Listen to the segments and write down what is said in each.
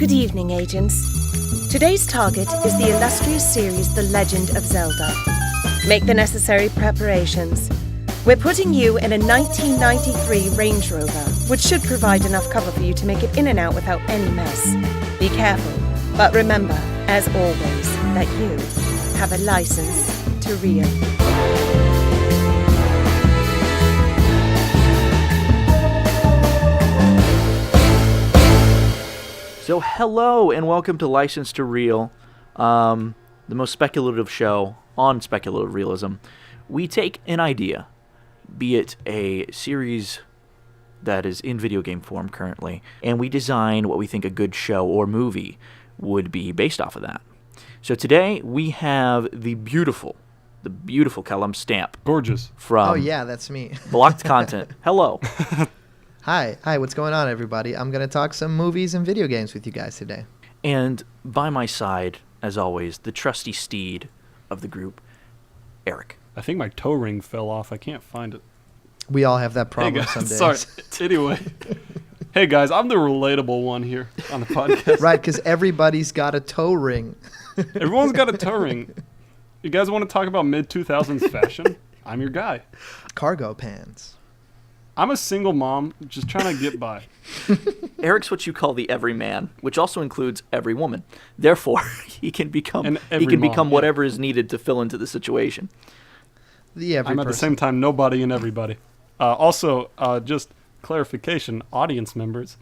Good evening, agents. Today's target is the illustrious series The Legend of Zelda. Make the necessary preparations. We're putting you in a 1993 Range Rover, which should provide enough cover for you to make it in and out without any mess. Be careful, but remember, as always, that you have a license to reel. So hello and welcome to License to Reel, the most speculative show on speculative realism. We take an idea, be it a series that is in video game form currently, and we design what we think a good show or movie would be based off of that. So today we have the beautiful Callum stamp. Gorgeous. From Oh yeah, that's me. Blocked Content. Hello. Hi, what's going on, everybody? I'm going to talk some movies and video games with you guys today. And by my side, as always, the trusty steed of the group, Eric. I think my toe ring fell off. I can't find it. We all have that problem some days. Sorry. Anyway. Hey, guys, I'm the relatable one here on the podcast. Right, because everybody's got a toe ring. Everyone's got a toe ring. You guys want to talk about mid-2000s fashion? I'm your guy. Cargo pants. I'm a single mom just trying to get by. Eric's what you call the everyman, which also includes every woman. Therefore, he can become whatever is needed to fill into the situation. I'm at the same time nobody and everybody. Also, just clarification, audience members,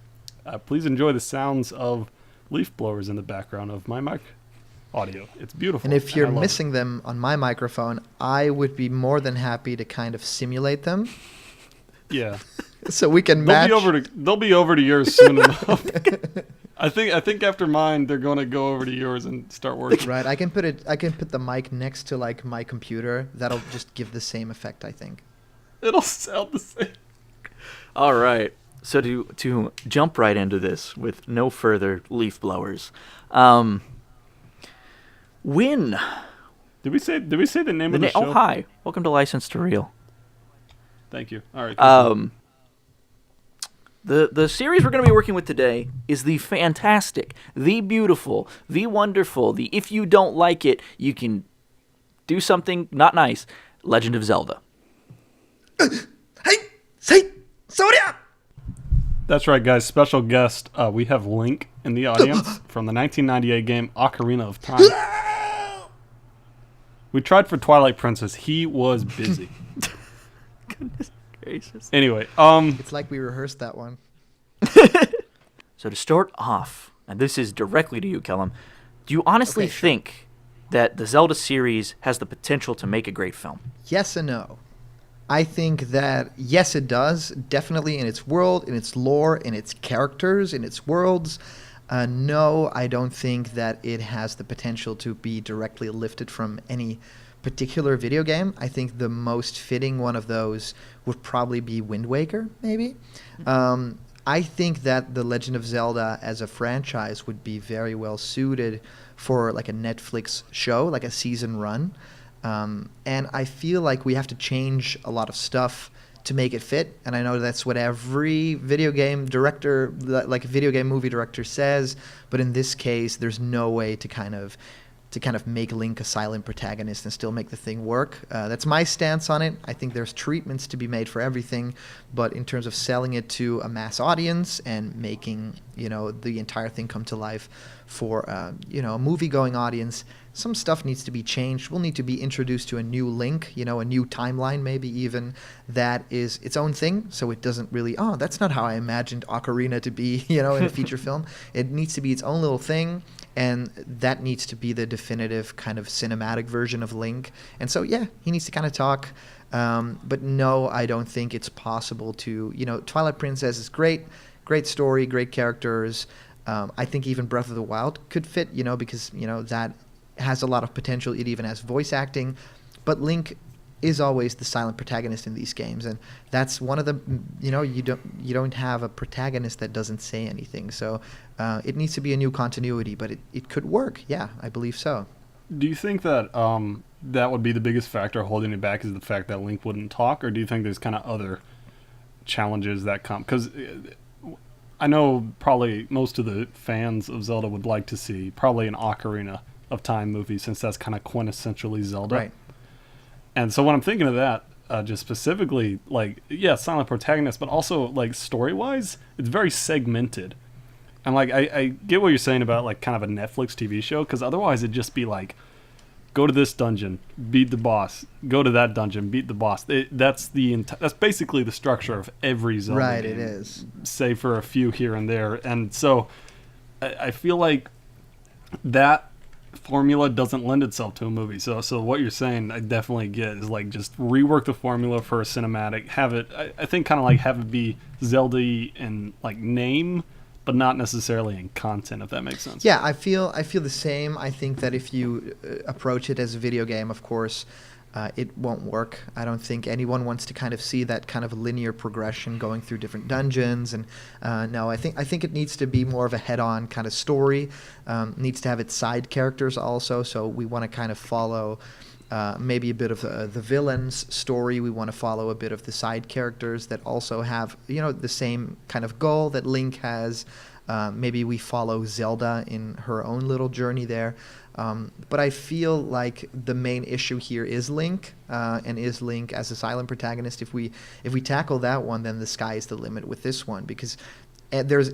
please enjoy the sounds of leaf blowers in the background of my mic audio. It's beautiful. And if you're missing them on my microphone, I would be more than happy to kind of simulate them. Yeah. So we can match. They'll be over to yours soon enough. I think after mine, they're going to go over to yours and start working. Right. I can put the mic next to like my computer. That'll just give the same effect, I think. It'll sound the same. All right. So to jump right into this with no further leaf blowers, when did we say the name of the show? Oh, hi. Welcome to License to Reel. Thank you. All right. The series we're going to be working with today is the fantastic, the beautiful, the wonderful, the if you don't like it, you can do something not nice, Legend of Zelda. That's right, guys. Special guest. We have Link in the audience from the 1998 game Ocarina of Time. We tried for Twilight Princess. He was busy. Goodness gracious. Anyway, it's like we rehearsed that one. So to start off, and this is directly to you, Callum, do you honestly think that the Zelda series has the potential to make a great film? Yes and no. I think that, yes, it does, definitely in its world, in its lore, in its characters, in its worlds. No, I don't think that it has the potential to be directly lifted from any particular video game. I think the most fitting one of those would probably be Wind Waker, maybe. I think that The Legend of Zelda as a franchise would be very well suited for like a Netflix show, like a season run. And I feel like we have to change a lot of stuff to make it fit. And I know that's what every video game director, like a video game movie director says. But in this case, there's no way to kind of make Link a silent protagonist and still make the thing work. That's my stance on it. I think there's treatments to be made for everything, but in terms of selling it to a mass audience and making, the entire thing come to life for, a movie-going audience, some stuff needs to be changed. We'll need to be introduced to a new Link, a new timeline maybe even, that is its own thing, so it doesn't really, that's not how I imagined Ocarina to be, in a feature film. It needs to be its own little thing, and that needs to be the definitive kind of cinematic version of Link. And so, yeah, he needs to kind of talk. But no, I don't think it's possible to, Twilight Princess is great story, great characters. I think even Breath of the Wild could fit, because, that has a lot of potential. It even has voice acting. But Link is always the silent protagonist in these games, and that's one of the you don't have a protagonist that doesn't say anything, so it needs to be a new continuity, but it could work. Yeah, I believe so. Do you think that that would be the biggest factor holding it back, is the fact that Link wouldn't talk, or do you think there's kind of other challenges that come? Because I know probably most of the fans of Zelda would like to see probably an Ocarina of Time movie, since that's kind of quintessentially Zelda. Right. And so when I'm thinking of that, just specifically, like, yeah, silent protagonist, but also, like, story-wise, it's very segmented. And, like, I get what you're saying about, like, kind of a Netflix TV show, because otherwise it'd just be, like, go to this dungeon, beat the boss. Go to that dungeon, beat the boss. That's basically the structure of every Zelda Right, game. it is. Save for a few here and there. And so I feel like that formula doesn't lend itself to a movie. So what you're saying, I definitely get, is like just rework the formula for a cinematic. Have it, I think, kind of like have it be Zelda-y in like name, but not necessarily in content, if that makes sense. Yeah, I feel the same. I think that if you approach it as a video game, of course, it won't work. I don't think anyone wants to kind of see that kind of linear progression going through different dungeons. And no, I think it needs to be more of a head-on kind of story. Needs to have its side characters also. So we want to kind of follow maybe a bit of the villain's story. We want to follow a bit of the side characters that also have, the same kind of goal that Link has. Maybe we follow Zelda in her own little journey there. But I feel like the main issue here is Link, and is Link as a silent protagonist. If we tackle that one, then the sky is the limit with this one, because there's,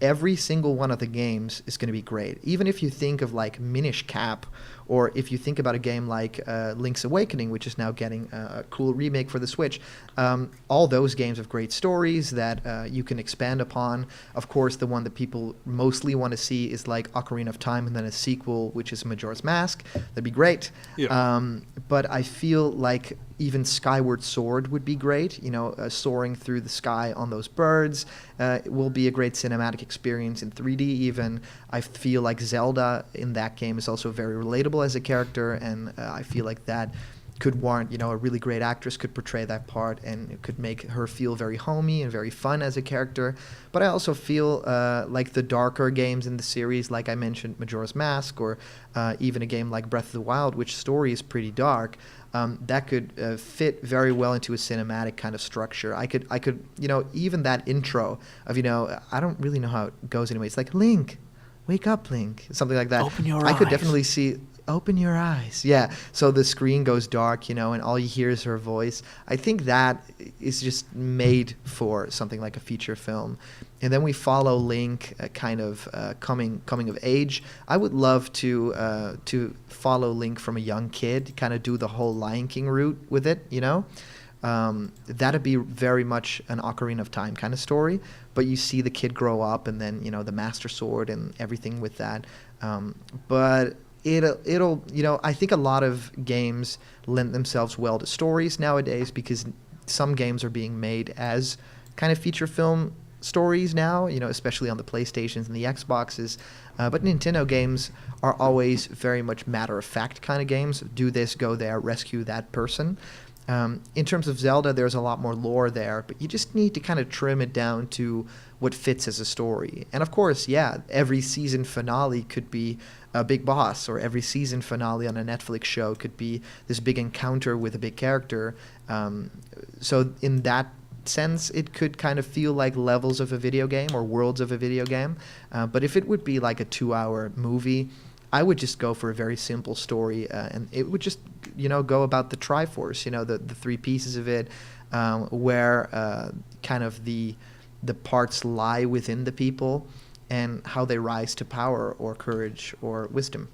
every single one of the games is going to be great. Even if you think of like Minish Cap, or if you think about a game like Link's Awakening, which is now getting a cool remake for the Switch, all those games have great stories that you can expand upon. Of course, the one that people mostly want to see is like Ocarina of Time, and then a sequel, which is Majora's Mask. That'd be great. Yeah. But I feel like even Skyward Sword would be great. Soaring through the sky on those birds will be a great cinematic experience in 3D even. I feel like Zelda in that game is also very relatable as a character, and I feel like that could warrant, a really great actress could portray that part, and it could make her feel very homey and very fun as a character. But I also feel like the darker games in the series, like I mentioned, Majora's Mask, or even a game like Breath of the Wild, which story is pretty dark, that could fit very well into a cinematic kind of structure. I could, even that intro of, I don't really know how it goes anyway. It's like, Link, wake up, Link, something like that. Open your eyes. I could definitely see, open your eyes. Yeah. So the screen goes dark, and all you hear is her voice. I think that is just made for something like a feature film. And then we follow Link kind of coming of age. I would love to follow Link from a young kid, kind of do the whole Lion King route with it, That'd be very much an Ocarina of Time kind of story. But you see the kid grow up, and then, the Master Sword and everything with that. But it'll I think a lot of games lend themselves well to stories nowadays, because some games are being made as kind of feature film stories now, especially on the PlayStations and the Xboxes. But Nintendo games are always very much matter-of-fact kind of games. Do this, go there, rescue that person. In terms of Zelda, there's a lot more lore there, but you just need to kind of trim it down to what fits as a story. And of course, yeah, every season finale could be a big boss, or every season finale on a Netflix show could be this big encounter with a big character. So in that sense, it could kind of feel like levels of a video game or worlds of a video game. But if it would be like a 2-hour movie, I would just go for a very simple story, and it would just, go about the Triforce, the three pieces of it, where kind of the parts lie within the people, and how they rise to power or courage or wisdom.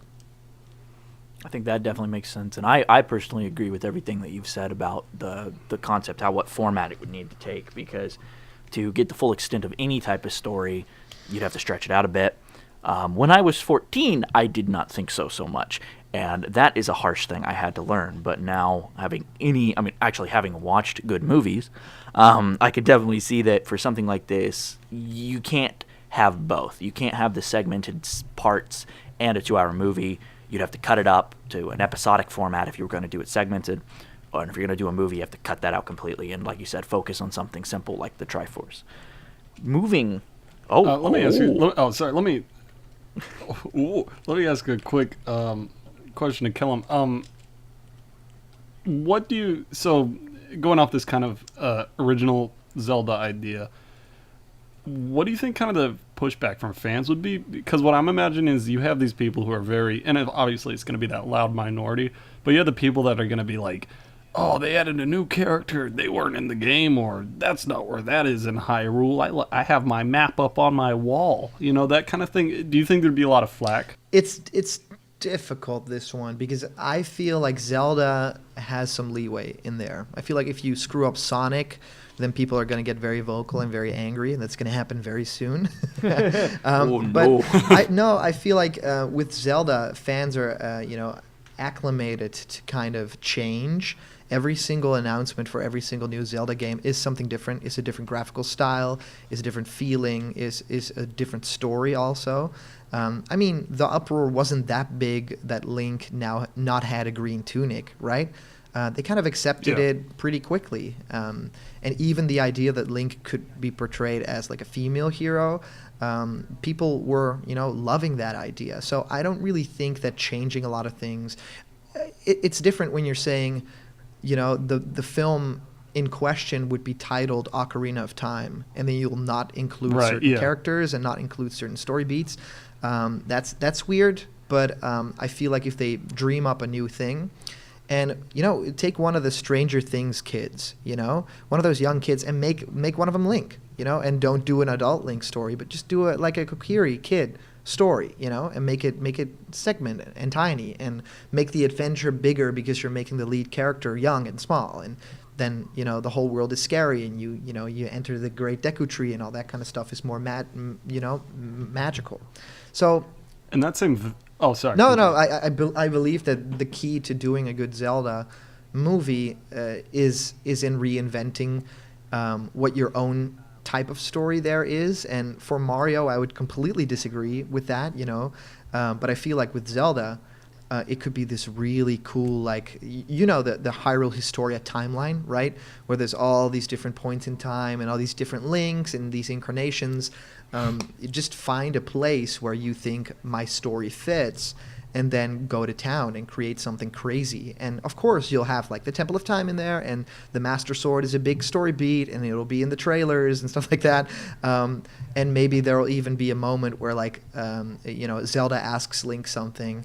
I think that definitely makes sense, and I personally agree with everything that you've said about the concept, what format it would need to take, because to get the full extent of any type of story, you'd have to stretch it out a bit. When I was 14, I did not think so much, and that is a harsh thing I had to learn. But now, having watched good movies, I could definitely see that for something like this, you can't have both. You can't have the segmented parts and a 2-hour movie. You'd have to cut it up to an episodic format if you were going to do it segmented. Or if you're going to do a movie, you have to cut that out completely and, like you said, focus on something simple like the Triforce. Moving... let me ask you... Let me ask a quick question to Callum. What do you... So, going off this kind of original Zelda idea, what do you think kind of the pushback from fans would be? Because what I'm imagining is you have these people who are very, and obviously it's going to be that loud minority, but you have the people that are going to be like, oh, they added a new character, they weren't in the game, or that's not where that is in Hyrule. I have my map up on my wall, that kind of thing. Do you think there'd be a lot of flack? It's difficult, this one, because I feel like Zelda has some leeway in there. I feel like if you screw up Sonic, then people are going to get very vocal and very angry, and that's going to happen very soon. Oh, no. But I feel like with Zelda, fans are acclimated to kind of change. Every single announcement for every single new Zelda game is something different. It's a different graphical style, is a different feeling, is a different story also. The uproar wasn't that big that Link now not had a green tunic, right? They kind of accepted it pretty quickly. And even the idea that Link could be portrayed as like a female hero, people were, loving that idea. So I don't really think that changing a lot of things, it's different when you're saying, the film in question would be titled Ocarina of Time, and then you'll not include certain characters and not include certain story beats. That's weird, but I feel like if they dream up a new thing, and take one of the Stranger Things kids, one of those young kids, and make one of them Link, and don't do an adult Link story, but just do a Kokiri kid story, and make it segmented and tiny, and make the adventure bigger because you're making the lead character young and small, and then the whole world is scary, and you enter the Great Deku Tree, and all that kind of stuff is more magical. So, and that same. Oh, sorry. No. I believe that the key to doing a good Zelda movie is in reinventing what your own type of story there is. And for Mario, I would completely disagree with that, but I feel like with Zelda, it could be this really cool, like, the Hyrule Historia timeline, right? Where there's all these different points in time and all these different links and these incarnations. You just find a place where you think my story fits, and then go to town and create something crazy. And of course, you'll have like the Temple of Time in there, and the Master Sword is a big story beat, and it'll be in the trailers and stuff like that. And maybe there'll even be a moment where Zelda asks Link something,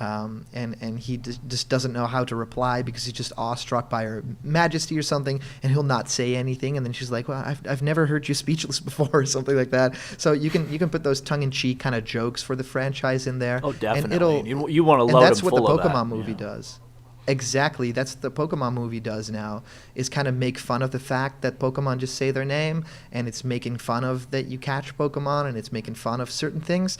and he just doesn't know how to reply because he's just awestruck by her majesty or something, and he'll not say anything, and then she's like, well, I've never heard you speechless before, or something like that. So you can put those tongue-in-cheek kind of jokes for the franchise in there. Oh, definitely. And you want to load them full of that. And that's what the Pokemon movie does. Exactly. That's the Pokemon movie does now, is kind of make fun of the fact that Pokemon just say their name, and it's making fun of that you catch Pokemon, and it's making fun of certain things,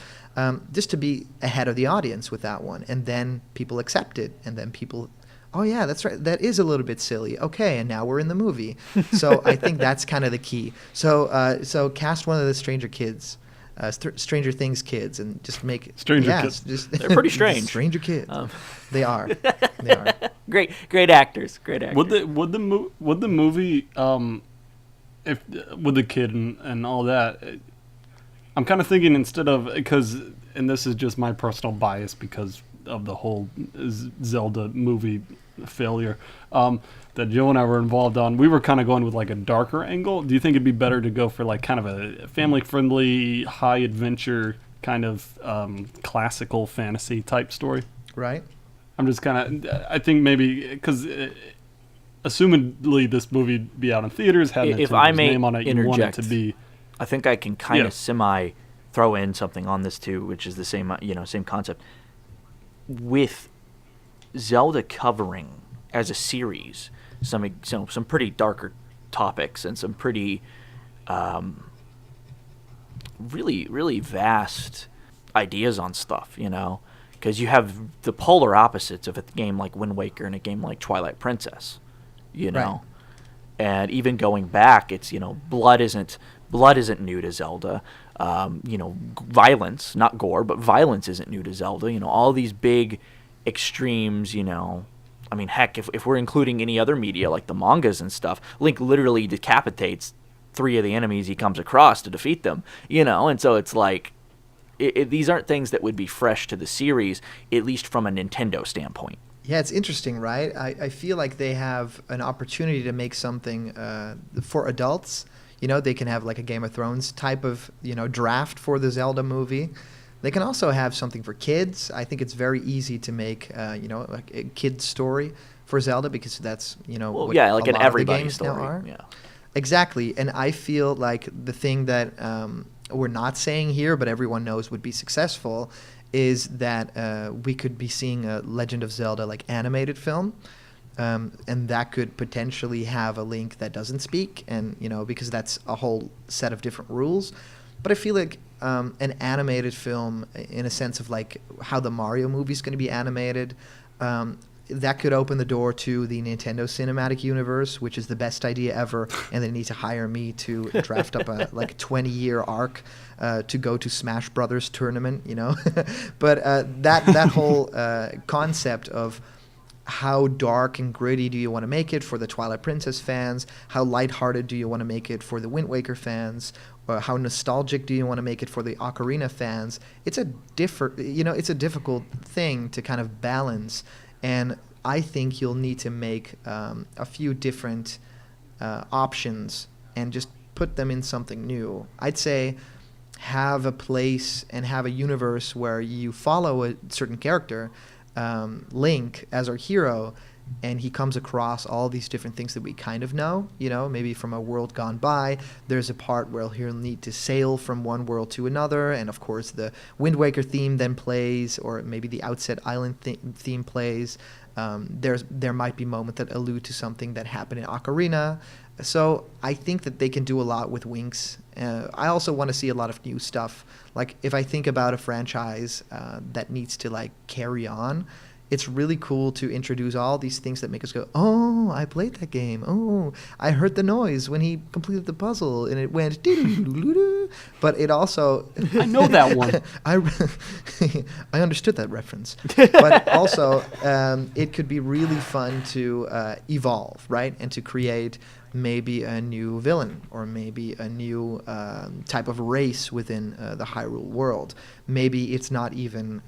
just to be ahead of the audience with that one. And then people accept it, and then people, oh yeah, that's right, that is a little bit silly. Okay, and now we're in the movie. So I think that's kind of the key. So cast one of the Stranger Things kids, and just make it. Kids. They're pretty strange. Stranger kids. They are. Great actors. Would the movie if with the kid and all that? I'm kind of thinking instead of, because, and this is just my personal bias because of the whole Zelda movie failure that Joe and I were involved on, we were kind of going with like a darker angle. Do you think it'd be better to go for like kind of a family-friendly, high-adventure kind of classical fantasy type story? Right. I'm just kind of, I think maybe, because assumedly this movie be out in theaters, having if I may name on it, you want it to be. I think I can kind of semi throw in something on this too, which is the same concept. With Zelda covering as a series some pretty darker topics and some pretty really, really vast ideas on stuff, because you have the polar opposites of a game like Wind Waker and a game like Twilight Princess, Right. And even going back, it's blood isn't new to Zelda. Violence, not gore, but violence isn't new to Zelda. All these big extremes. I mean, heck, if we're including any other media like the mangas and stuff, Link literally decapitates 3 of the enemies he comes across to defeat them. And so it's like these aren't things that would be fresh to the series, at least from a Nintendo standpoint. Yeah, it's interesting, right? I feel like they have an opportunity to make something for adults, They can have like a Game of Thrones type of, draft for the Zelda movie. They can also have something for kids. I think it's very easy to make, like a kid's story for Zelda, because that's, what like a an lot everybody of the games story. now are. Yeah. Exactly. And I feel like the thing that we're not saying here, but everyone knows would be successful, is that we could be seeing a Legend of Zelda like animated film. And that could potentially have a Link that doesn't speak, and because that's a whole set of different rules. But I feel like an animated film, in a sense of like how the Mario movie is going to be animated, that could open the door to the Nintendo Cinematic Universe, which is the best idea ever. And they need to hire me to draft up a like 20-year arc to go to Smash Brothers tournament, But that whole concept of how dark and gritty do you want to make it for the Twilight Princess fans? How lighthearted do you want to make it for the Wind Waker fans? Or how nostalgic do you want to make it for the Ocarina fans? It's a difficult thing to kind of balance, and I think you'll need to make a few different options and just put them in something new. I'd say have a place and have a universe where you follow a certain character, Link as our hero, and he comes across all these different things that we kind of know, maybe from a world gone by. There's a part where he'll need to sail from one world to another, and of course the Wind Waker theme then plays, or maybe the Outset Island theme plays. There might be moments that allude to something that happened in Ocarina. So I think that they can do a lot with Winks. I also want to see a lot of new stuff. Like, if I think about a franchise that needs to like carry on, it's really cool to introduce all these things that make us go, oh, I played that game. Oh, I heard the noise when he completed the puzzle and it went doo-doo-doo-doo-doo. But it also... I know that one. I understood that reference. But also, it could be really fun to evolve, right? And to create maybe a new villain, or maybe a new type of race within the Hyrule world. Maybe it's not even,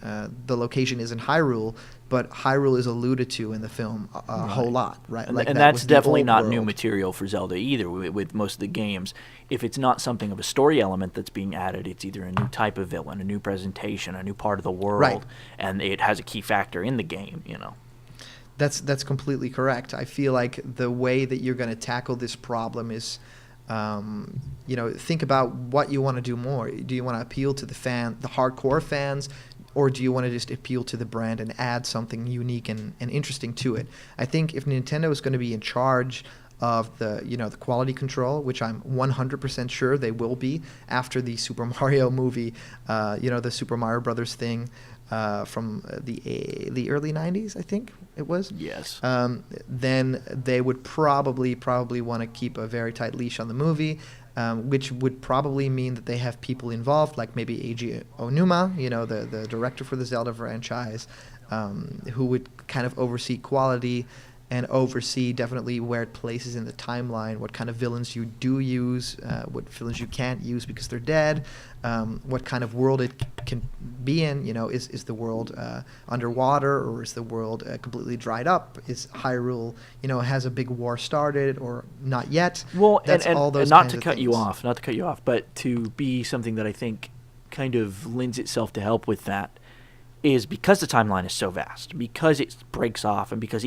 the location isn't Hyrule, but Hyrule is alluded to in the film a whole lot, right? And that's definitely not new material for Zelda either. With most of the games, if it's not something of a story element that's being added, it's either a new type of villain, a new presentation, a new part of the world, right, and it has a key factor in the game, That's completely correct. I feel like the way that you're going to tackle this problem is, think about what you want to do more. Do you want to appeal to the hardcore fans, or do you want to just appeal to the brand and add something unique and interesting to it? I think if Nintendo is going to be in charge of the quality control, which I'm 100% sure they will be after the Super Mario movie, the Super Mario Brothers thing, from the early 90s, I think it was. Yes. Then they would probably want to keep a very tight leash on the movie, which would probably mean that they have people involved, like maybe Eiji Onuma, the director for the Zelda franchise, who would kind of oversee quality and oversee definitely where it places in the timeline, what kind of villains you do use, what villains you can't use because they're dead, what kind of world it can be in. Is the world underwater, or is the world completely dried up? Is Hyrule, has a big war started or not yet? Well, that's and, all those not kinds to of cut you things. off, but to be something that I think kind of lends itself to help with that, is because the timeline is so vast, because it breaks off, and because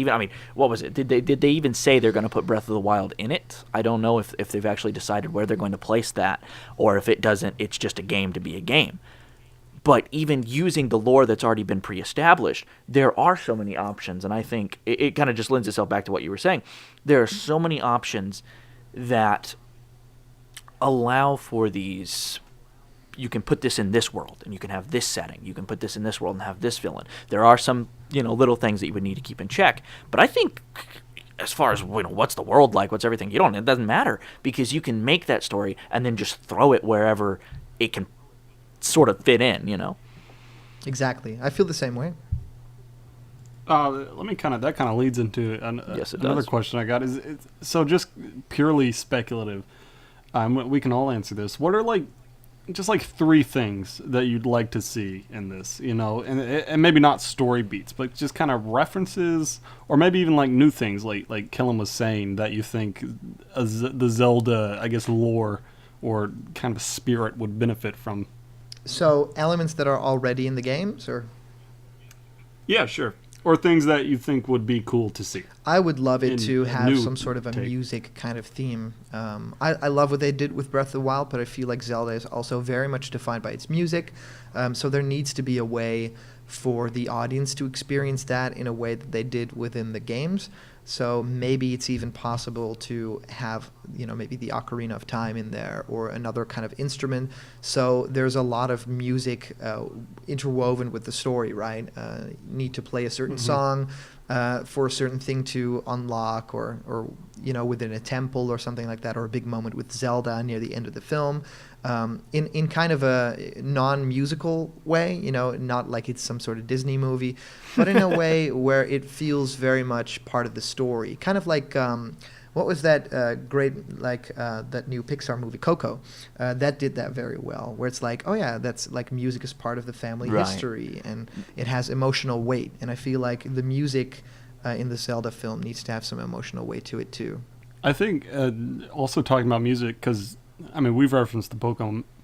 what was it? Did they even say they're going to put Breath of the Wild in it? I don't know if they've actually decided where they're going to place that, or if it doesn't, it's just a game to be a game. But even using the lore that's already been pre-established, there are so many options, and I think it kind of just lends itself back to what you were saying. There are so many options that allow for these. You can put this in this world, and you can have this setting. You can put this in this world and have this villain. There are some, little things that you would need to keep in check. But I think, as far as what's the world like, what's everything, it doesn't matter, because you can make that story and then just throw it wherever it can sort of fit in. Exactly. I feel the same way. That kind of leads into another question I got. So just purely speculative. We can all answer this. What are just like 3 things that you'd like to see in this, and maybe not story beats, but just kind of references, or maybe even like new things, like Callum was saying, that you think the Zelda, I guess, lore or kind of spirit would benefit from. So elements that are already in the games, or? Yeah, sure. Or things that you think would be cool to see. I would love it to have some sort of a music kind of theme. I love what they did with Breath of the Wild, but I feel like Zelda is also very much defined by its music. So there needs to be a way for the audience to experience that in a way that they did within the games. So maybe it's even possible to have, maybe the Ocarina of Time in there, or another kind of instrument. So there's a lot of music interwoven with the story, right? Need to play a certain song for a certain thing to unlock, or within a temple or something like that, or a big moment with Zelda near the end of the film. In kind of a non-musical way, not like it's some sort of Disney movie, but in a way where it feels very much part of the story. Kind of like, what was that great, that new Pixar movie, Coco? That did that very well, where it's like, oh yeah, that's like music is part of the family history, and it has emotional weight. And I feel like the music in the Zelda film needs to have some emotional weight to it too. I think also talking about music, because we've referenced the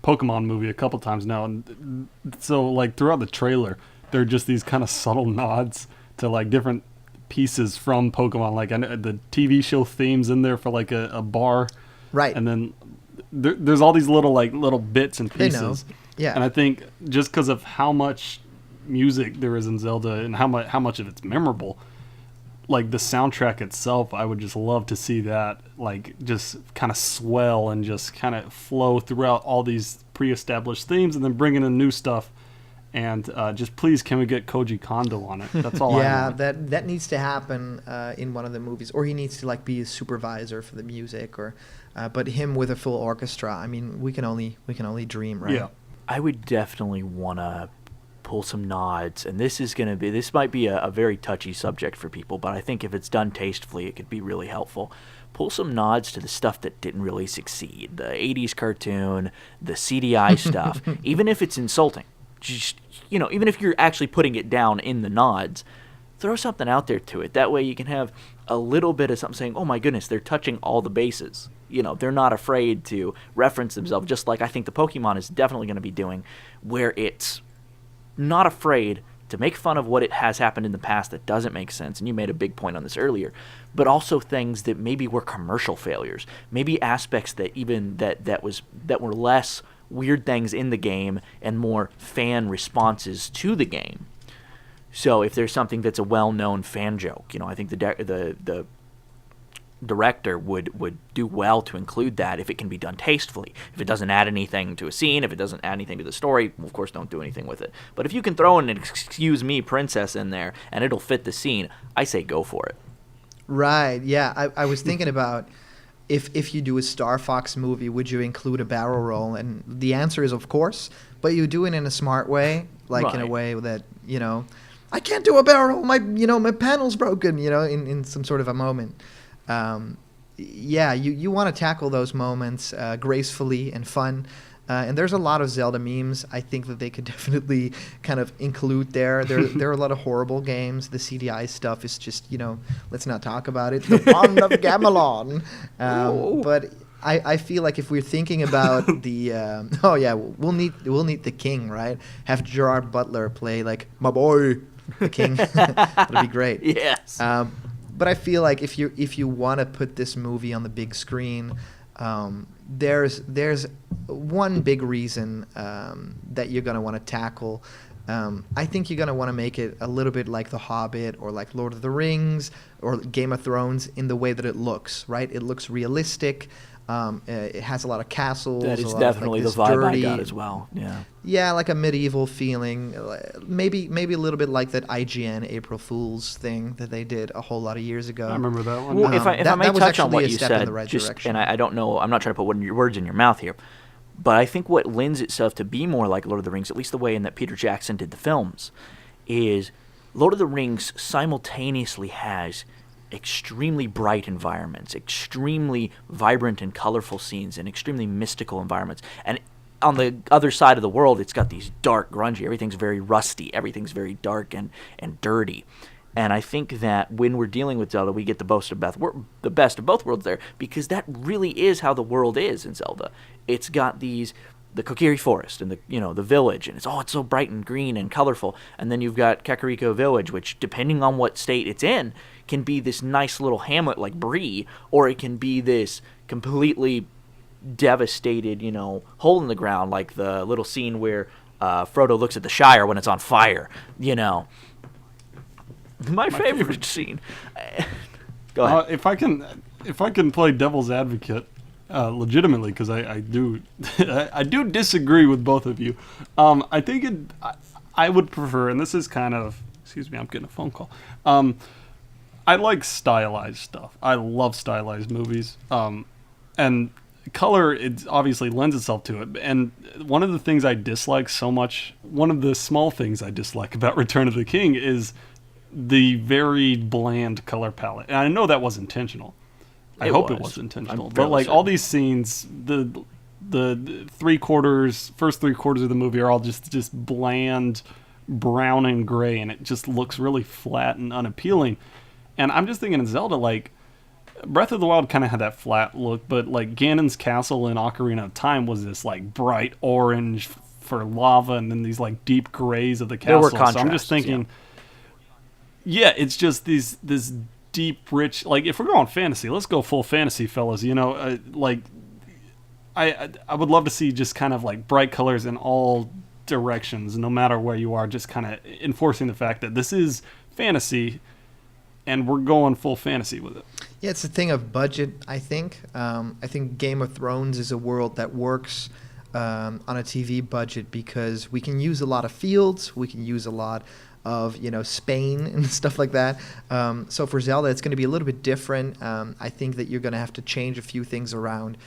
Pokemon movie a couple times now, and so like throughout the trailer, there are just these kind of subtle nods to like different pieces from Pokemon. Like the TV show themes in there for like a bar, right? And then there's all these little bits and pieces. Yeah. And I think just because of how much music there is in Zelda and how much of it's memorable, like the soundtrack itself, I would just love to see that like just kind of swell and just kind of flow throughout all these pre-established themes, and then bring in the new stuff. And just please, can we get Koji Kondo on it? That's all. I want. that needs to happen in one of the movies, or he needs to like be a supervisor for the music, or but him with a full orchestra. We can only dream, right? Yeah, I would definitely want to pull some nods, and this might be a very touchy subject for people, but I think if it's done tastefully, it could be really helpful. Pull some nods to the stuff that didn't really succeed, the 80s cartoon, the CDI stuff, even if it's insulting. Just, even if you're actually putting it down in the nods, throw something out there to it. That way you can have a little bit of something saying, oh my goodness, they're touching all the bases. They're not afraid to reference themselves, just like I think the Pokemon is definitely going to be doing, where it's not afraid to make fun of what it has happened in the past that doesn't make sense, and you made a big point on this earlier, but also things that maybe were commercial failures, maybe aspects that even that were less weird things in the game and more fan responses to the game. So if there's something that's a well-known fan joke, I think the director would do well to include that if it can be done tastefully. If it doesn't add anything to a scene, if it doesn't add anything to the story, well, of course don't do anything with it. But if you can throw in an excuse me princess in there and it'll fit the scene, I say go for it. Right, yeah. I was thinking about if you do a Star Fox movie, would you include a barrel roll? And the answer is of course, but you do it in a smart way, like in a way that, I can't do a barrel roll, my panel's broken, in some sort of a moment. You want to tackle those moments gracefully and fun. And there's a lot of Zelda memes I think that they could definitely kind of include there. There are a lot of horrible games. The CDI stuff is just, let's not talk about it. The Pond of Gamelon. But I feel like if we're thinking about the we'll need the king, right? Have Gerard Butler play like my boy, the king. That'd be great. Yes. But I feel like if you want to put this movie on the big screen, there's one big reason that you're going to want to tackle. I think you're going to want to make it a little bit like The Hobbit or like Lord of the Rings or Game of Thrones in the way that it looks, right? It looks realistic. It has a lot of castles. That is definitely the vibe I got as well. Yeah. Yeah, like a medieval feeling. Maybe a little bit like that IGN April Fool's thing that they did a whole lot of years ago. I remember that one. Well, if I may touch on what you said, right and I don't know, I'm not trying to put words in your mouth here, but I think what lends itself to be more like Lord of the Rings, at least the way in that Peter Jackson did the films, is Lord of the Rings simultaneously has extremely bright environments, extremely vibrant and colorful scenes, and extremely mystical environments. And on the other side of the world, it's got these dark, grungy. Everything's very rusty. Everything's very dark and dirty. And I think that when we're dealing with Zelda, we get the best of both worlds there, because that really is how the world is in Zelda. It's got the Kokiri Forest and the village, and it's so bright and green and colorful. And then you've got Kakariko Village, which, depending on what state it's in, can be this nice little hamlet like Bree, or it can be this completely devastated, hole in the ground, like the little scene where Frodo looks at the Shire when it's on fire. My favorite scene. Go ahead. If I can play devil's advocate, legitimately, because I do I do disagree with both of you. I think I would prefer, and this is kind of, excuse me, I'm getting a phone call. I like stylized stuff. I love stylized movies. And color, it obviously lends itself to it. And one of the things I dislike so much, one of the small things I dislike about Return of the King is the very bland color palette. And I know that was intentional. I hope it was intentional. But like all these scenes, the first 3/4 of the movie are all just bland brown and gray, and it just looks really flat and unappealing. And I'm just thinking in Zelda, like, Breath of the Wild kind of had that flat look, but like Ganon's castle in Ocarina of Time was this like bright orange for lava, and then these like deep grays of the castle. There were contrasts, so I'm just thinking, yeah, it's just this deep, rich. Like, if we're going fantasy, let's go full fantasy, fellas. Like, I would love to see just kind of like bright colors in all directions, no matter where you are. Just kind of enforcing the fact that this is fantasy, and we're going full fantasy with it. Yeah, it's a thing of budget, I think. I think Game of Thrones is a world that works on a TV budget because we can use a lot of fields, we can use a lot of Spain and stuff like that. So for Zelda, it's going to be a little bit different. I think that you're going to have to change a few things around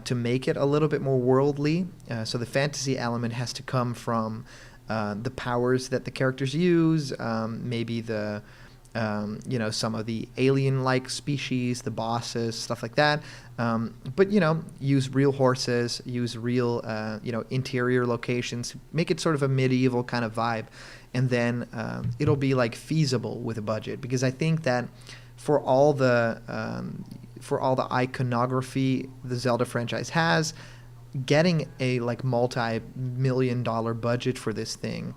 to make it a little bit more worldly. So the fantasy element has to come from the powers that the characters use, maybe the some of the alien-like species, the bosses, stuff like that. But use real horses, use real interior locations, make it sort of a medieval kind of vibe, and then it'll be like feasible with a budget. Because I think that for all the iconography the Zelda franchise has, getting a like multi-million-dollar budget for this thing,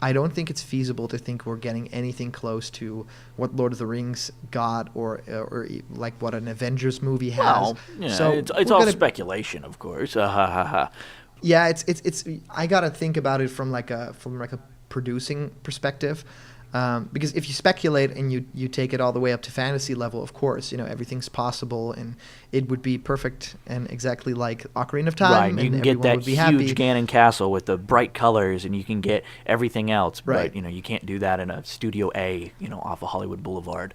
I don't think it's feasible to think we're getting anything close to what Lord of the Rings got, or like what an Avengers movie has. Well, yeah, so it's all speculation, of course. Yeah, it's. I gotta think about it from like a producing perspective, because if you speculate and you take it all the way up to fantasy level, of course, everything's possible, and it would be perfect and exactly like Ocarina of Time. Right, and you can get that huge Ganon castle with the bright colors, and you can get everything else. Right. But you can't do that in a Studio A, off of Hollywood Boulevard.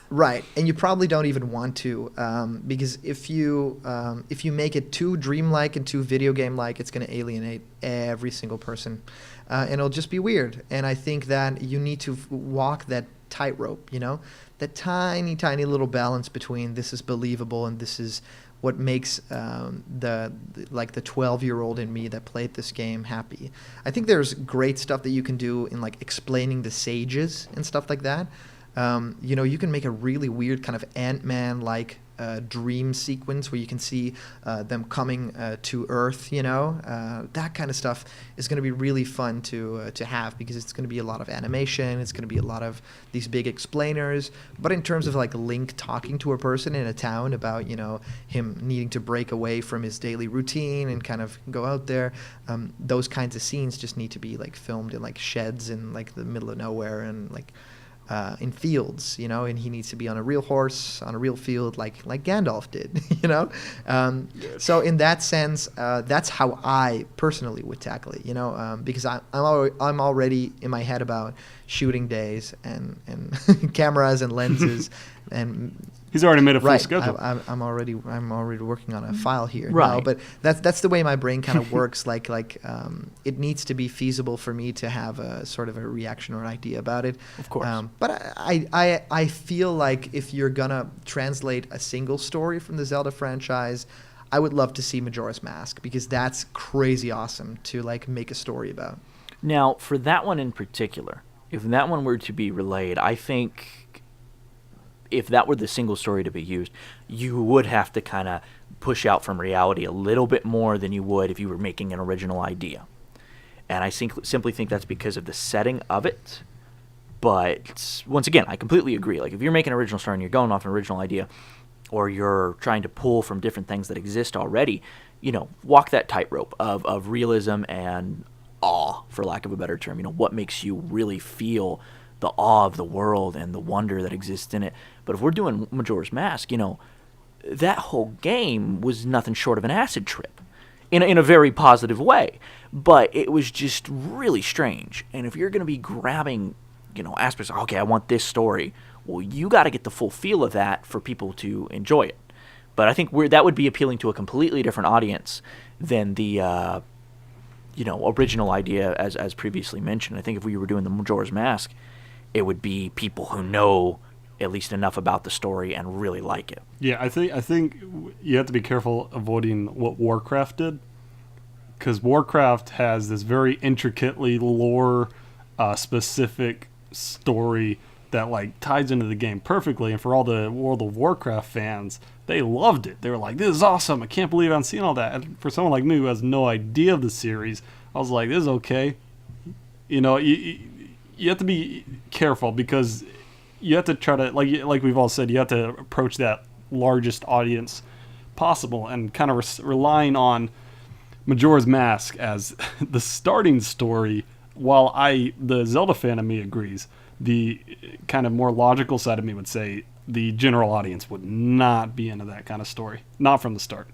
Right, and you probably don't even want to, because if you make it too dreamlike and too video game-like, it's going to alienate every single person, and it'll just be weird. And I think that you need to walk that tightrope, that tiny, tiny little balance between this is believable and this is what makes the 12-year-old in me that played this game happy. I think there's great stuff that you can do in like explaining the sages and stuff like that. You can make a really weird kind of Ant-Man-like dream sequence where you can see them coming to Earth. That kind of stuff is going to be really fun to have, because it's going to be a lot of animation. It's going to be a lot of these big explainers. But in terms of like Link talking to a person in a town about him needing to break away from his daily routine and kind of go out there, those kinds of scenes just need to be like filmed in like sheds in like the middle of nowhere, and like in fields, and he needs to be on a real horse, on a real field, like Gandalf did, Yes. So in that sense, that's how I personally would tackle it, because I'm already in my head about shooting days and cameras and lenses, and he's already made a full schedule. I'm already working on a file here. Right. No, but that's the way my brain kind of works. Like it needs to be feasible for me to have a sort of a reaction or an idea about it. Of course. But I feel like if you're gonna translate a single story from the Zelda franchise, I would love to see Majora's Mask, because that's crazy awesome to like make a story about. Now, for that one in particular, if that one were to be relayed, I think if that were the single story to be used, you would have to kind of push out from reality a little bit more than you would if you were making an original idea. And I simply think that's because of the setting of it. But once again, I completely agree. Like, if you're making an original story and you're going off an original idea, or you're trying to pull from different things that exist already, walk that tightrope of realism and awe, for lack of a better term. What makes you really feel the awe of the world and the wonder that exists in it. But if we're doing Majora's Mask, that whole game was nothing short of an acid trip in a very positive way. But it was just really strange. And if you're going to be grabbing, aspects, okay, I want this story, well, you got to get the full feel of that for people to enjoy it. But I think that would be appealing to a completely different audience than the original idea as previously mentioned. I think if we were doing the Majora's Mask, it would be people who know at least enough about the story and really like it. Yeah, I think you have to be careful avoiding what Warcraft did, because Warcraft has this very intricately lore specific story that like ties into the game perfectly, and for all the World of Warcraft fans, they loved it. They were like, this is awesome, I can't believe I'm seeing all that. And for someone like me who has no idea of the series, I was like, this is okay. You have to be careful, because you have to try to, like we've all said, you have to approach that largest audience possible, and kind of relying on Majora's Mask as the starting story. While the Zelda fan of me agrees, the kind of more logical side of me would say the general audience would not be into that kind of story, not from the start.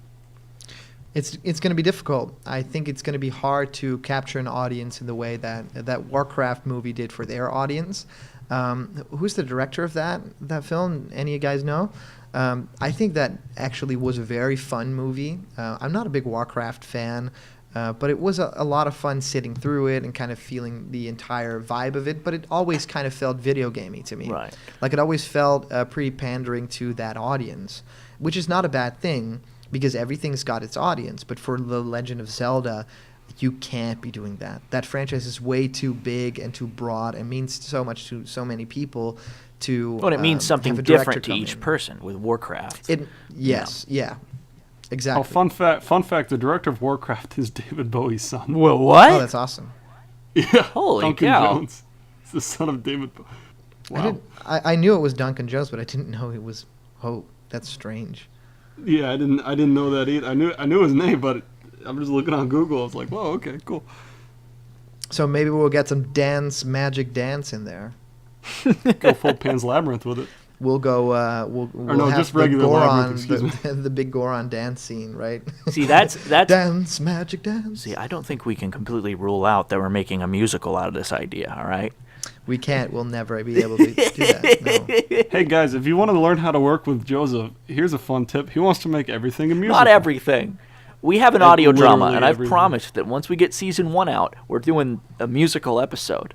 It's going to be difficult. I think it's going to be hard to capture an audience in the way that Warcraft movie did for their audience. Who's the director of that film? Any of you guys know? I think that actually was a very fun movie. I'm not a big Warcraft fan, but it was a lot of fun sitting through it and kind of feeling the entire vibe of it. But it always kind of felt video gamey to me. Right. Like, it always felt pretty pandering to that audience, which is not a bad thing, because everything's got its audience. But for The Legend of Zelda, you can't be doing that. That franchise is way too big and too broad and means so much to so many people to Well, it means something different to each person with Warcraft. Yes, yeah. Exactly. Oh, fun fact, the director of Warcraft is David Bowie's son. Well, what? Oh, that's awesome. Yeah. Holy Duncan cow. Jones. It's the son of David Bowie. Wow. I knew it was Duncan Jones, but I didn't know it was Hope. That's strange. Yeah, I didn't know that either. I knew his name, but I'm just looking on Google. I was like, whoa, okay, cool. So maybe we'll get some magic dance in there. Go full Pan's Labyrinth with it. We'll go. We'll have just regular Labyrinth. Excuse me. The big Goron dance scene, right? See, that's dance, magic dance. See, I don't think we can completely rule out that we're making a musical out of this idea. All right. We can't. We'll never be able to do that. No. Hey guys, if you want to learn how to work with Joseph, here's a fun tip. He wants to make everything a musical. Not everything. We have an audio drama, and I've everything. promised that once we get season 1 out, we're doing a musical episode.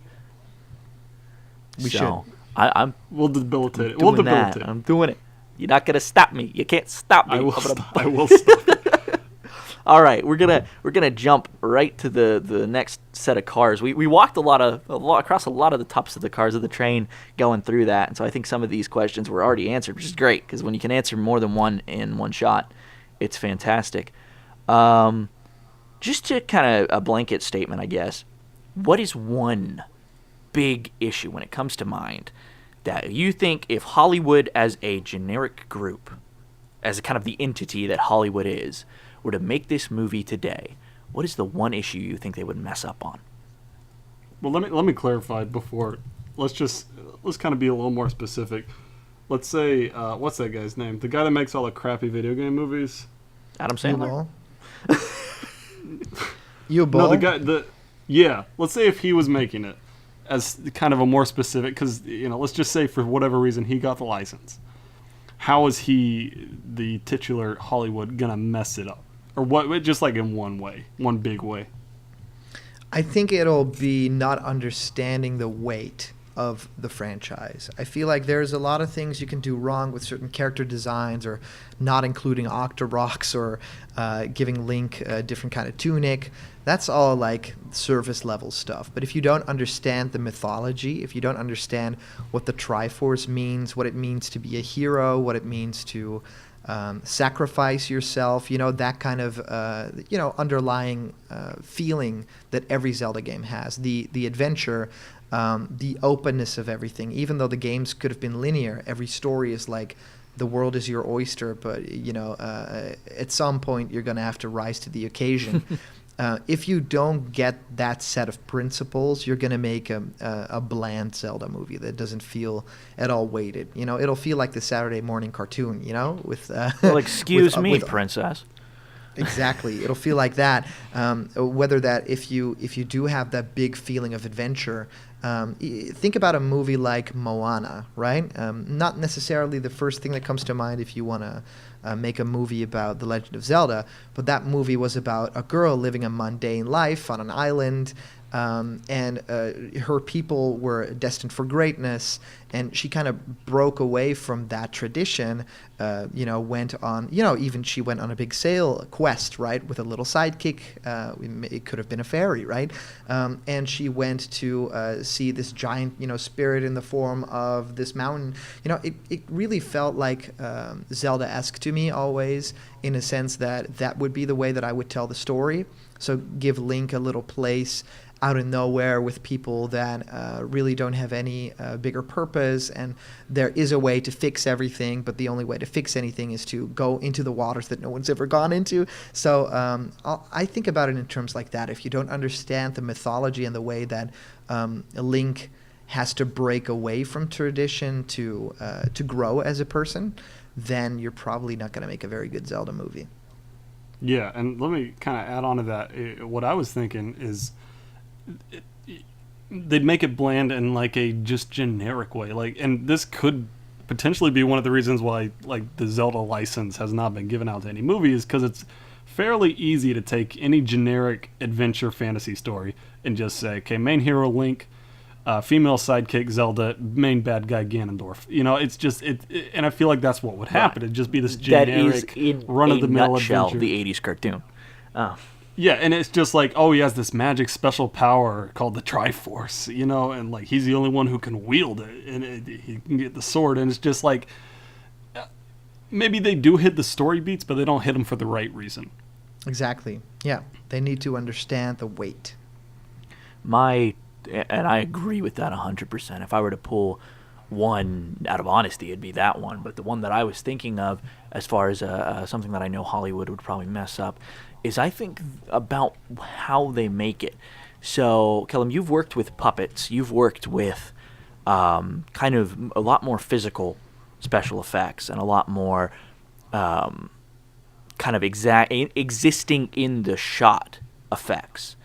We should. We'll debilitate it. Doing We'll debilitate that. I'm doing it. You're not gonna stop me. You can't stop me. I will stop. All right, we're gonna jump right to the next set of cars. We walked across a lot of the tops of the cars of the train going through that, and so I think some of these questions were already answered, which is great, because when you can answer more than one in one shot, it's fantastic. Just to kind of a blanket statement, I guess, what is one big issue when it comes to mind that you think, if Hollywood as a generic group, as a kind of the entity that Hollywood is, were to make this movie today, what is the one issue you think they would mess up on? Well, let me clarify before. Let's kind of be a little more specific. Let's say, what's that guy's name? The guy that makes all the crappy video game movies. Adam Sandler? You No, yeah. Let's say if he was making it as kind of a more specific, because let's just say for whatever reason he got the license. How is he, the titular Hollywood, gonna mess it up, or what? Just like in one big way. I think it'll be not understanding the weight of the franchise. I feel like there's a lot of things you can do wrong with certain character designs, or not including Octoroks, or giving Link a different kind of tunic. That's all like surface level stuff. But if you don't understand the mythology, if you don't understand what the Triforce means, what it means to be a hero, what it means to sacrifice yourself, that kind of underlying feeling that every Zelda game has, the adventure, the openness of everything. Even though the games could have been linear, every story is like the world is your oyster, but at some point you're going to have to rise to the occasion. If you don't get that set of principles, you're going to make a bland Zelda movie that doesn't feel at all weighted. It'll feel like the Saturday morning cartoon, with... well, excuse me, princess. Exactly. It'll feel like that. Whether that if you do have that big feeling of adventure, think about a movie like Moana, right? Not necessarily the first thing that comes to mind if you want to make a movie about The Legend of Zelda, but that movie was about a girl living a mundane life on an island, and her people were destined for greatness, and she kind of broke away from that tradition, went on, even she went on a big sail quest, right, with a little sidekick. It could have been a fairy, right? And she went to see this giant, spirit in the form of this mountain. It really felt like Zelda-esque to me always, in a sense that would be the way that I would tell the story. So give Link a little place out of nowhere with people that really don't have any bigger purpose, and there is a way to fix everything, but the only way to fix anything is to go into the waters that no one's ever gone into. So I think about it in terms like that. If you don't understand the mythology and the way that Link has to break away from tradition to grow as a person, then you're probably not going to make a very good Zelda movie. Yeah, and let me kind of add on to that. What I was thinking is they'd make it bland in like a just generic way, and this could potentially be one of the reasons why the Zelda license has not been given out to any movie, is because it's fairly easy to take any generic adventure fantasy story and just say, okay, main hero Link, female sidekick Zelda, main bad guy Ganondorf. It's just and I feel like that's what would happen. It'd just be this generic run of the mill adventure. The 80s cartoon. Yeah, and it's just like, oh, he has this magic special power called the Triforce, and he's the only one who can wield it, and he can get the sword, and it's just like, maybe they do hit the story beats, but they don't hit them for the right reason. Exactly. Yeah, they need to understand the weight. And I agree with that 100%. If I were to pull one out of honesty, it'd be that one. But the one that I was thinking of, as far as something that I know Hollywood would probably mess up, is I think about how they make it. So, Callum, you've worked with puppets. You've worked with kind of a lot more physical special effects and a lot more kind of existing in the shot effects.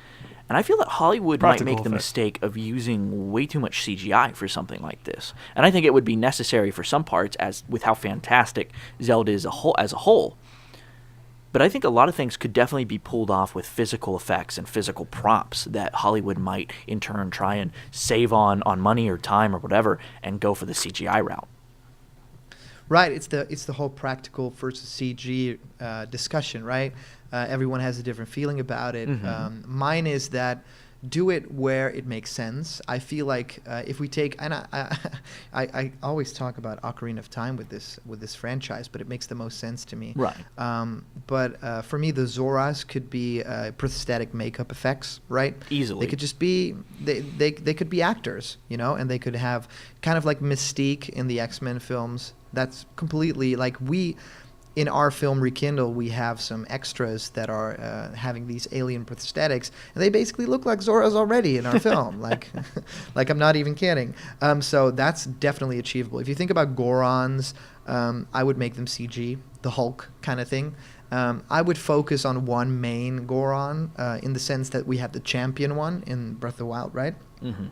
And I feel that Hollywood might make the mistake of using way too much CGI for something like this. And I think it would be necessary for some parts, as with how fantastic Zelda is as a whole. But I think a lot of things could definitely be pulled off with physical effects and physical props that Hollywood might, in turn, try and save on money or time or whatever and go for the CGI route. Right. It's the whole practical versus CG discussion, right? Everyone has a different feeling about it. Mm-hmm. Mine is that do it where it makes sense. I feel like if we take, and I always talk about Ocarina of Time with this franchise, but it makes the most sense to me. Right. But for me, the Zoras could be prosthetic makeup effects, right? Easily. They could just be they could be actors, and they could have kind of like Mystique in the X-Men films. That's completely like in our film Rekindle, we have some extras that are having these alien prosthetics, and they basically look like Zoras already in our film. like I'm not even kidding. So that's definitely achievable. If you think about Gorons, I would make them CG, the Hulk kind of thing. I would focus on one main Goron in the sense that we have the champion one in Breath of the Wild, right? Mm-hmm.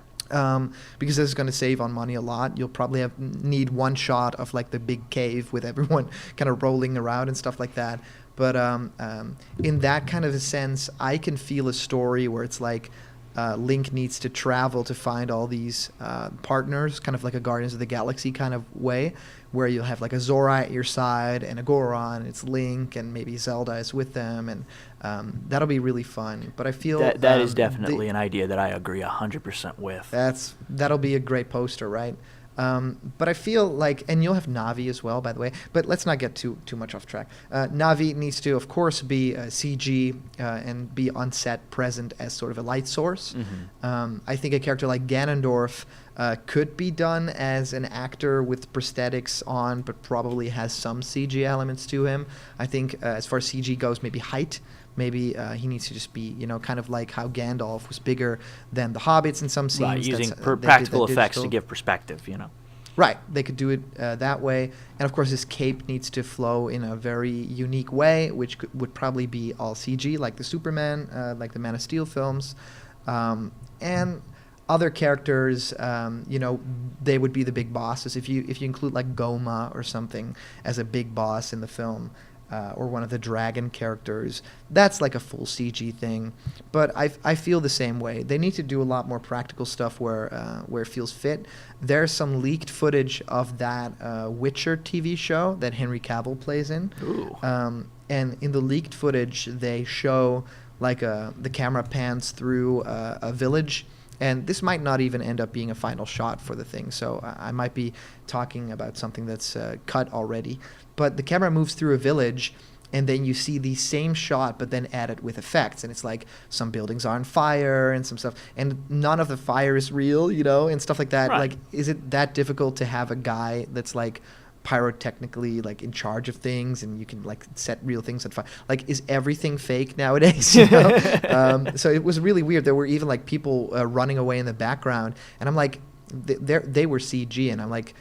Because this is going to save on money a lot. You'll probably need one shot of like the big cave with everyone kind of rolling around and stuff like that. But in that kind of a sense, I can feel a story where it's like Link needs to travel to find all these partners, kind of like a Guardians of the Galaxy kind of way, where you'll have like a Zora at your side and a Goron, and it's Link, and maybe Zelda is with them, and that'll be really fun. But I feel that is definitely an idea that I agree 100% with. That'll be a great poster, right? But I feel like, and you'll have Navi as well, by the way, but let's not get too much off track. Navi needs to, of course, be CG and be on set present as sort of a light source. Mm-hmm. I think a character like Ganondorf could be done as an actor with prosthetics on, but probably has some CG elements to him. I think as far as CG goes, maybe height. Maybe he needs to just be, kind of like how Gandalf was bigger than the hobbits in some scenes. Right, using practical effects to give perspective, Right, they could do it that way. And of course, his cape needs to flow in a very unique way, which would probably be all CG, like the Superman, like the Man of Steel films. And other characters, they would be the big bosses. If you include like Goma or something as a big boss in the film, or one of the dragon characters, that's like a full CG thing. But I feel the same way. They need to do a lot more practical stuff where it feels fit. There's some leaked footage of that Witcher TV show that Henry Cavill plays in. Ooh. And in the leaked footage, they show like the camera pans through a village. And this might not even end up being a final shot for the thing, so I might be talking about something that's cut already. But the camera moves through a village, and then you see the same shot, but then added with effects. And it's like some buildings are on fire and some stuff. And none of the fire is real, and stuff like that. Right. Like, is it that difficult to have a guy that's like pyrotechnically like in charge of things, and you can like set real things on fire? Like, is everything fake nowadays? So it was really weird. There were even like people running away in the background, and I'm like, they were CG, and I'm like,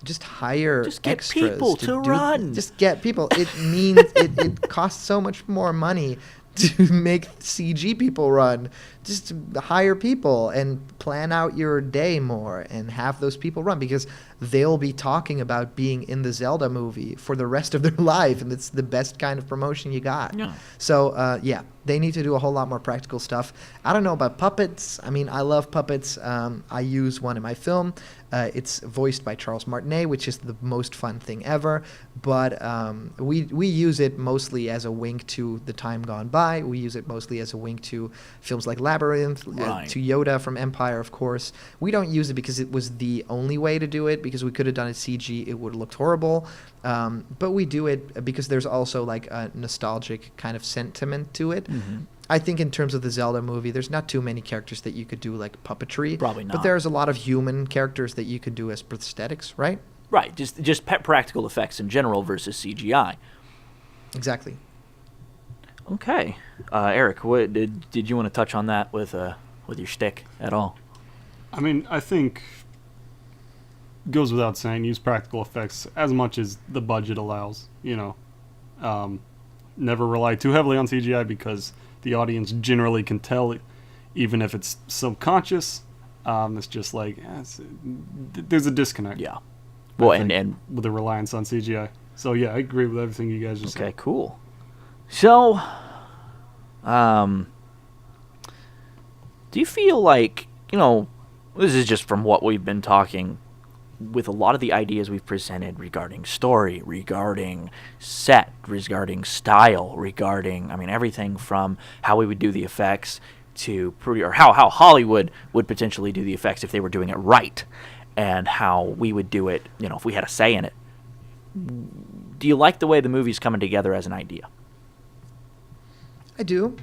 just hire just get extras people to run. Just get people. It means it costs so much more money to make CG people run. Just hire people and plan out your day more and have those people run, because they'll be talking about being in the Zelda movie for the rest of their life, and it's the best kind of promotion you got. Yeah. So, they need to do a whole lot more practical stuff. I don't know about puppets. I mean, I love puppets. I use one in my film. It's voiced by Charles Martinet, which is the most fun thing ever. But we use it mostly as a wink to The Time Gone By. We use it mostly as a wink to films like Labyrinth, Right. to Yoda from Empire, of course. We don't use it because it was the only way to do it, because we could have done it CG. It would have looked horrible. But we do it because there's also like a nostalgic kind of sentiment to it. Mm-hmm. I think in terms of the Zelda movie, there's not too many characters that you could do like puppetry. Probably not. But there's a lot of human characters that you could do as prosthetics, right? Right, just practical effects in general versus CGI. Exactly. Okay, Eric, what did you want to touch on that with your shtick at all? I mean, I think goes without saying, use practical effects as much as the budget allows. Never rely too heavily on CGI, because the audience generally can tell, even if it's subconscious. It's just like there's a disconnect. Yeah. Well, and with the reliance on CGI. So yeah, I agree with everything you guys just said. Okay, cool. So, do you feel like, this is just from what we've been talking, with a lot of the ideas we've presented regarding story, regarding set, regarding style, regarding, everything from how we would do the effects to or how Hollywood would potentially do the effects if they were doing it right, and how we would do it, if we had a say in it. Do you like the way the movie's coming together as an idea? I do.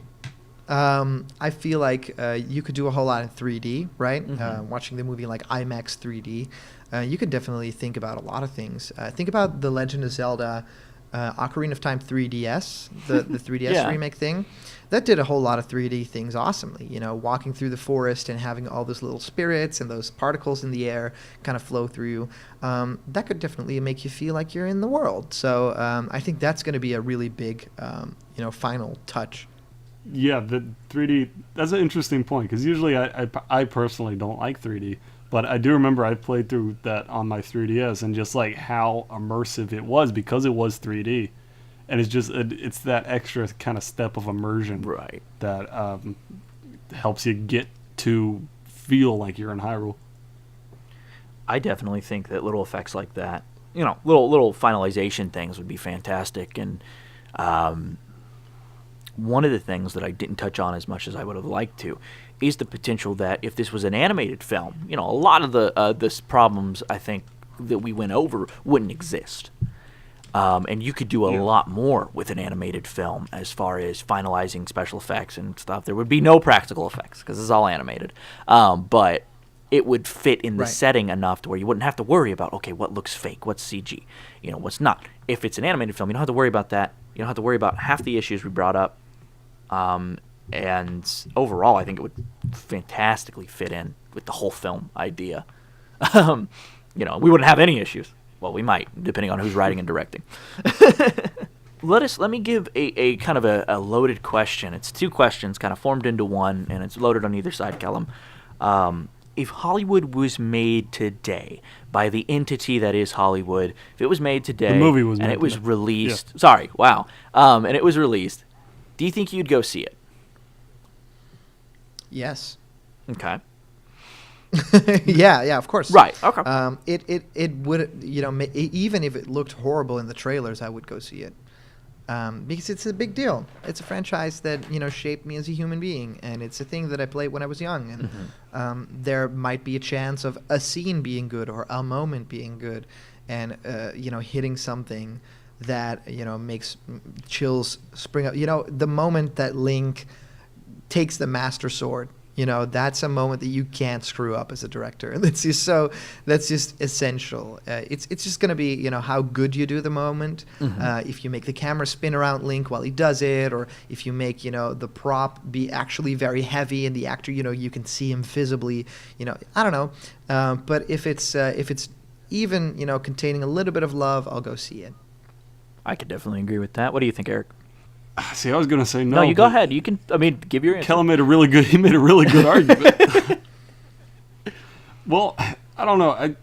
I feel like you could do a whole lot in 3D, right? Mm-hmm. Watching the movie in like IMAX 3D, you could definitely think about a lot of things. Think about the Legend of Zelda, Ocarina of Time 3DS, the 3DS Yeah. remake thing. That did a whole lot of 3D things awesomely. Walking through the forest and having all those little spirits and those particles in the air kind of flow through you. That could definitely make you feel like you're in the world. So I think that's going to be a really big, final touch. Yeah, the 3D, that's an interesting point, because usually I personally don't like 3D, but I do remember I played through that on my 3DS, and just like how immersive it was, because it was 3D, and it's just it's that extra kind of step of immersion, Right. that helps you get to feel like you're in Hyrule. I definitely think that little effects like that, little finalization things would be fantastic. And one of the things that I didn't touch on as much as I would have liked to is the potential that if this was an animated film, a lot of the problems I think that we went over wouldn't exist. And you could do a lot more with an animated film as far as finalizing special effects and stuff. There would be no practical effects because it's all animated. But it would fit in the setting enough to where you wouldn't have to worry about, okay, what looks fake, what's CG, what's not. If it's an animated film, you don't have to worry about that. You don't have to worry about half the issues we brought up. And overall, I think it would fantastically fit in with the whole film idea. We wouldn't have any issues. Well, we might, depending on who's writing and directing. Let me give a kind of a loaded question. It's two questions kind of formed into one, and it's loaded on either side, Callum. If Hollywood was made today by the entity that is Hollywood, if it was made today, the movie was and made it was today. released, sorry, wow, and it was released, do you think you'd go see it? Yes. Okay. yeah, of course. Right. Okay. It would, even if it looked horrible in the trailers, I would go see it. Because it's a big deal. It's a franchise that, shaped me as a human being, and it's a thing that I played when I was young. And there might be a chance of a scene being good or a moment being good, and hitting something that makes chills spring up. The moment that Link takes the Master Sword. That's a moment that you can't screw up as a director. And that's just essential. It's just going to be, how good you do the moment. If you make the camera spin around Link while he does it, or if you make, the prop be actually very heavy and the actor, you can see him visibly, I don't know. But if it's even, containing a little bit of love, I'll go see it. I could definitely agree with that. What do you think, Eric? See, I was going to say no. No, you go ahead. You can. Give your answer. Callum made a really good argument. Well, I don't know.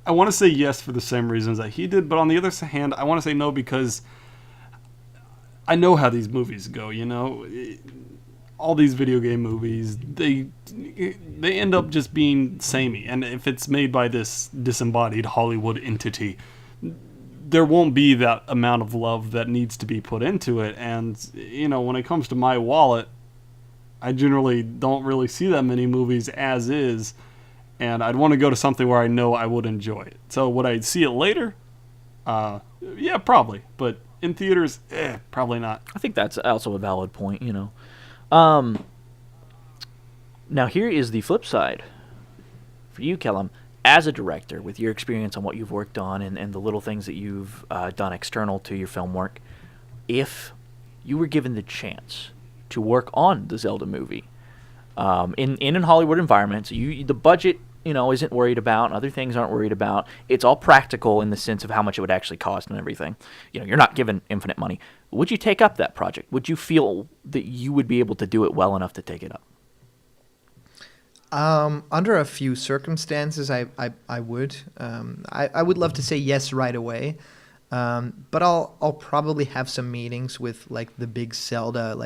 I want to say yes for the same reasons that he did, but on the other hand, I want to say no because I know how these movies go. All these video game movies, they end up just being samey, and if it's made by this disembodied Hollywood entity, there won't be that amount of love that needs to be put into it. And, when it comes to my wallet, I generally don't really see that many movies as is. And I'd want to go to something where I know I would enjoy it. So would I see it later? Yeah, probably. But in theaters, probably not. I think that's also a valid point, Now here is the flip side. For you, Callum, as a director, with your experience on what you've worked on and the little things that you've done external to your film work, if you were given the chance to work on the Zelda movie in Hollywood environments, the budget isn't worried about, other things aren't worried about. It's all practical in the sense of how much it would actually cost and everything. You're not given infinite money. Would you take up that project? Would you feel that you would be able to do it well enough to take it up? Under a few circumstances, I would. I would love to say yes right away, but I'll probably have some meetings with the big Zelda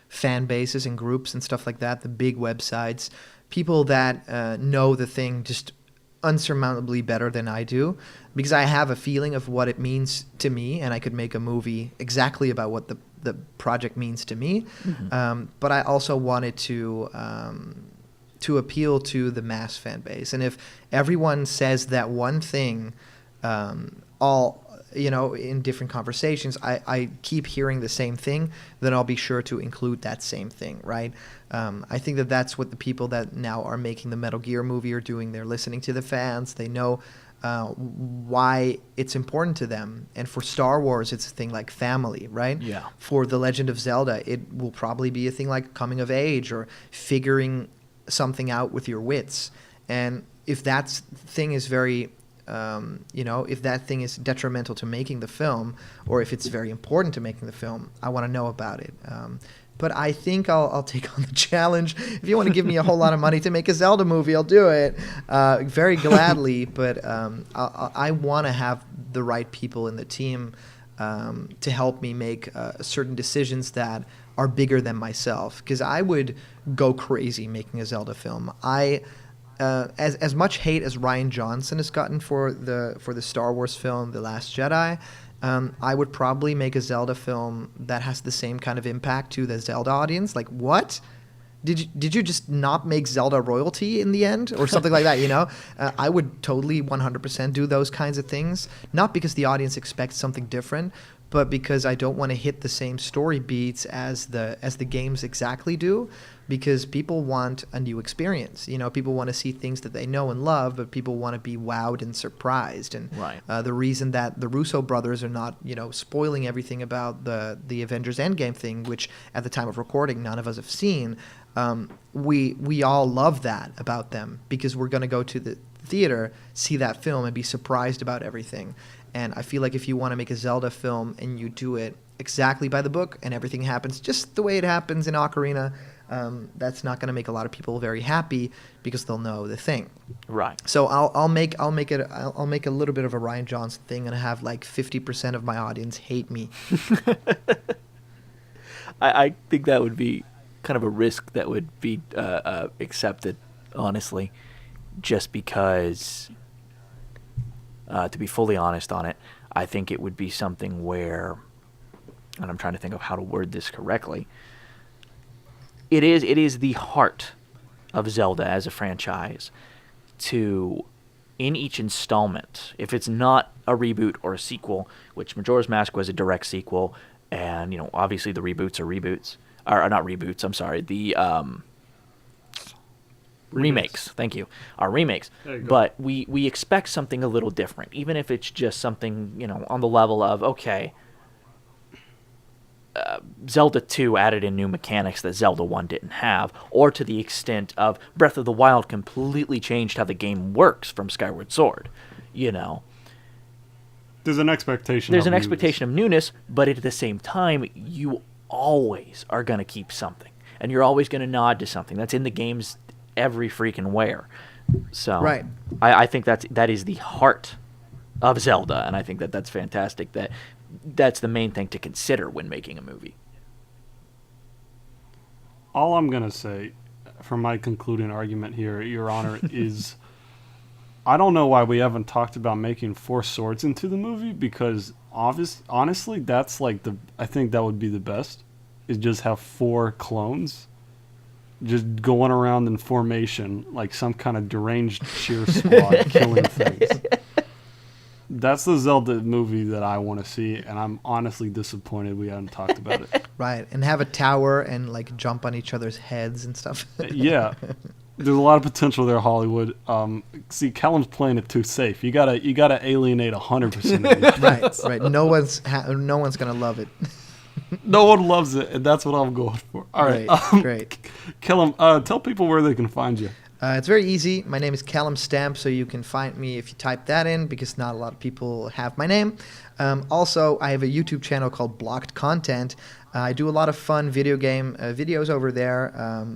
fan bases and groups and stuff like that. The big websites, people that know the thing just unsurmountably better than I do, because I have a feeling of what it means to me, and I could make a movie exactly about what the project means to me. But I also wanted to appeal to the mass fan base. And if everyone says that one thing, in different conversations, I keep hearing the same thing, then I'll be sure to include that same thing, right? I think that's what the people that now are making the Metal Gear movie are doing. They're listening to the fans. They know why it's important to them. And for Star Wars, it's a thing like family, right? Yeah. For The Legend of Zelda, it will probably be a thing like coming of age or figuring something out with your wits. And if that thing is very, if that thing is detrimental to making the film, or if it's very important to making the film, I want to know about it. But I think I'll take on the challenge. If you want to give me a whole lot of money to make a Zelda movie, I'll do it very gladly. But I want to have the right people in the team to help me make certain decisions that are bigger than myself, because I would go crazy making a Zelda film. As much hate as Rian Johnson has gotten for the Star Wars film The Last Jedi, I would probably make a Zelda film that has the same kind of impact to the Zelda audience. Like, what? Did you just not make Zelda royalty in the end, or something like that? I would totally 100% do those kinds of things, not because the audience expects something different, but because I don't want to hit the same story beats as the games exactly do, because people want a new experience. People want to see things that they know and love, but people want to be wowed and surprised. And right. The reason that the Russo brothers are not, spoiling everything about the Avengers Endgame thing, which at the time of recording none of us have seen, we all love that about them, because we're going to go to the theater, see that film, and be surprised about everything. And I feel like if you want to make a Zelda film and you do it exactly by the book and everything happens just the way it happens in Ocarina, that's not going to make a lot of people very happy, because they'll know the thing. Right. So I'll make a little bit of a Rian Johnson thing and have like 50% of my audience hate me. I think that would be kind of a risk that would be accepted, honestly, just because, to be fully honest on it, I think it would be something where, and I'm trying to think of how to word this correctly, it is the heart of Zelda as a franchise to, in each installment, if it's not a reboot or a sequel, which Majora's Mask was a direct sequel, and obviously the reboots are reboots, or not reboots, I'm sorry, the remakes. Thank you. Our remakes. But we expect something a little different, even if it's just something, on the level of, okay, Zelda 2 added in new mechanics that Zelda 1 didn't have, or to the extent of Breath of the Wild completely changed how the game works from Skyward Sword. There's an expectation of newness, but at the same time, you always are going to keep something, and you're always going to nod to something that's in the game's every freaking where. So right. I think that is the heart of Zelda, and I think that's fantastic. That's the main thing to consider when making a movie. All I'm going to say for my concluding argument here, Your Honor, is I don't know why we haven't talked about making Four Swords into the movie, because honestly, that's like I think that would be the best, is just have 4 clones just going around in formation like some kind of deranged cheer squad killing things. That's the Zelda movie that I want to see, and I'm honestly disappointed we haven't talked about it. Right, and have a tower and like jump on each other's heads and stuff. Yeah, there's a lot of potential there, Hollywood. See, Callum's playing it too safe. You gotta alienate 100% of these. Right. No one's gonna love it. No one loves it, and that's what I'm going for. All right, great. Callum, tell people where they can find you. It's very easy. My name is Callum Stamp, so you can find me if you type that in, because not a lot of people have my name. Also, I have a YouTube channel called Blocked Content. I do a lot of fun video game videos over there.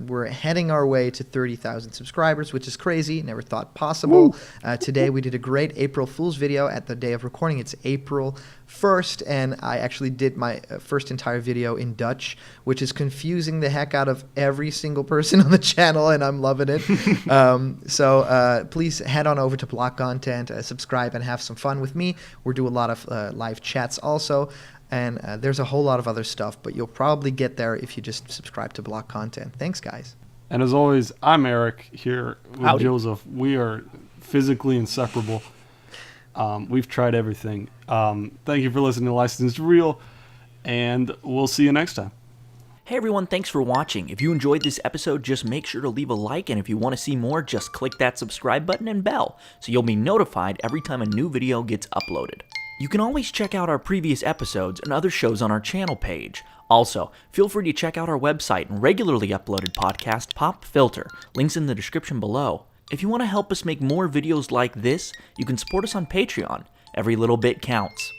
We're heading our way to 30,000 subscribers, which is crazy. Never thought possible. Today we did a great April Fool's video at the day of recording. It's April 1st, and I actually did my first entire video in Dutch, which is confusing the heck out of every single person on the channel, and I'm loving it. So please head on over to Block Content, subscribe, and have some fun with me. We're doing a lot of live chats also. And there's a whole lot of other stuff, but you'll probably get there if you just subscribe to Block Content. Thanks, guys. And as always, I'm Eric here with Howdy. Joseph. We are physically inseparable. We've tried everything. Thank you for listening to Licensed to Real, and we'll see you next time. Hey everyone, thanks for watching. If you enjoyed this episode, just make sure to leave a like, and if you want to see more, just click that subscribe button and bell, so you'll be notified every time a new video gets uploaded. You can always check out our previous episodes and other shows on our channel page. Also, feel free to check out our website and regularly uploaded podcast, Pop Filter. Links in the description below. If you want to help us make more videos like this, you can support us on Patreon. Every little bit counts.